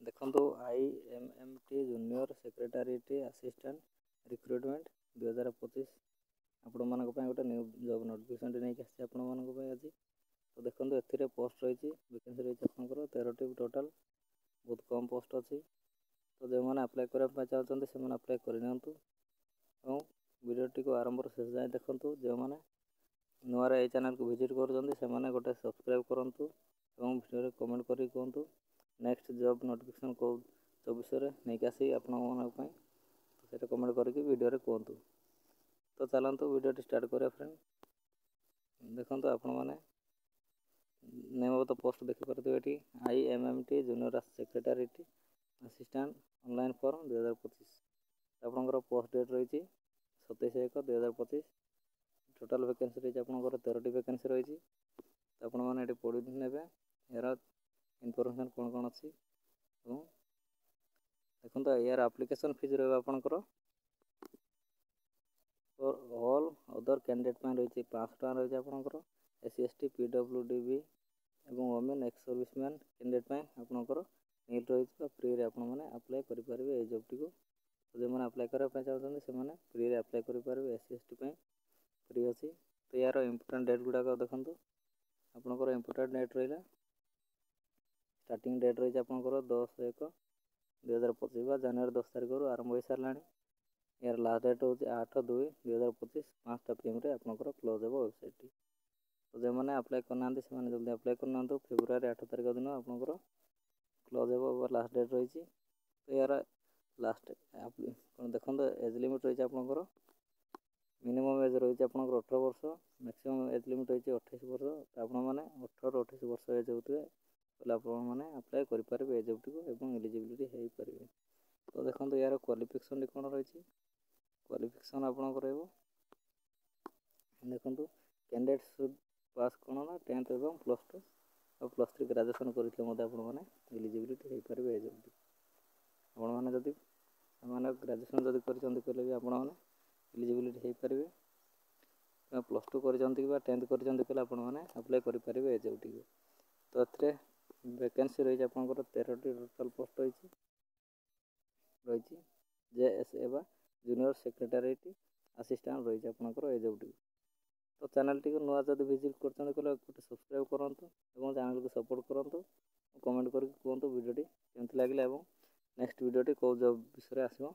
देखो IMMT junior secretariat assistant recruitment 2025 आपण मान गोटे न्यू जॉब नोटिफिकेशन नहीं आसी आपण मान आज। तो देखो ए पोस्ट रही वैकेंसी रही आपंकर 13टी टोटाल बहुत कम पोस्ट अच्छी। तो जो मैंने अप्लाई करने चाहते हैं अप्लाई करनी और वीडियोटी को आरंभ शेष जाए देखूँ। जो मैंने नुआ ये चैनल को विजिट कर गोटे सब्सक्राइब करूँ और वीडियो कमेंट कर कहतु नेक्स्ट जॉब नोटिफिकेशन कौ विषय नहीं आसी आपंप तो कमेंट करके वीडियो कहतु। तो चलतु वीडियो स्टार्ट करें फ्रेंड। देखो आपण मैंने नेम ऑफ द पोस्ट देखिपे ये IMMT junior secretariat assistant online form 2025 आपंकर पोस्ट डेट रही 27/1/2025। टोटाल वैकेंसी रही आपंकर 13टी वैकेंसी रही। तो आपण मैंने पढ़ी ने यार इनफॉरमेशन कौन कौन अच्छी देखो यार एप्लिकेशन फीस रहा आपंकर फॉर ऑल अदर कैंडिडेट रही 500 टका रही आपंकर SC ST PWD और वोमेन एक्स सर्विसमैन कैंडिडेट आपंकर नील रही फ्री आपने अप्लाई करेंगे ये जॉब टी। तो जो मैंने अप्लाई करने चाहते हैं फ्री अप्लाई करेंगे SC ST फ्री अच्छी। तो यार इम्पोर्टेंट डेट गुड़ाक देखो आपंकर इम्पोर्टेंट डेट रहा स्टार्टिंग डेट रही आपंकर 10/1/2025 जनवरी 10 तारिख आरंभ हो सारा। यार लास्ट डेट हूँ 8/2/2025 5टा PM आपंकर क्लोज हो वेबसाइट। तो जो मैंने अप्लाई करना जल्दी अप्लाई करना फेब्रुआरी 8 तारिख दिन आपंकर क्लोज हो लास्ट डेट रही। तो यार लास्ट देखो एज लिमिट रही आपंकर मिनिमम एज रही आपंकर 18 वर्ष मैक्सिमम एज लिमिट रही 28 वर्ष। तो आपण मैंने 18-28 वर्ष एज होते आपने अप्लाई करेंगे ए जॉब टी और एलिजिबिलिटी हो पारे। तो देखो यार क्वालिफिकेशन कौन रही क्वालिफिकेशन आपंकर देखो कैंडिडेट शुड पास कौन ना 10th और +2 और +3 ग्रेजुएशन करते मैंने एलिजिबिलिटी हो पारे ए जॉब टी। आपने जदि ग्रेजुएशन जब करेंगे भी आपने एलिजिबिलिटी हो पारे +2 कर 10th कर अप्लाई करेंगे ए जॉब टी। तो ये वैकेंसी रही आपंकर 13टी टोटाल पोस्ट रही JSA जूनियर सेक्रेटारीट असिस्टेंट रही आपंकर ए जॉब टी। तो चैनल टी नुआ जब विजिट कर गोटे सब्सक्राइब करूँ और चैनल को सपोर्ट करूँ कमेंट करके कहतु वीडियोटी केमती लगे और नेक्स्ट वीडियोटी कौ जॉब विषय आसो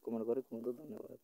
कमेंट कर कहतु। धन्यवाद।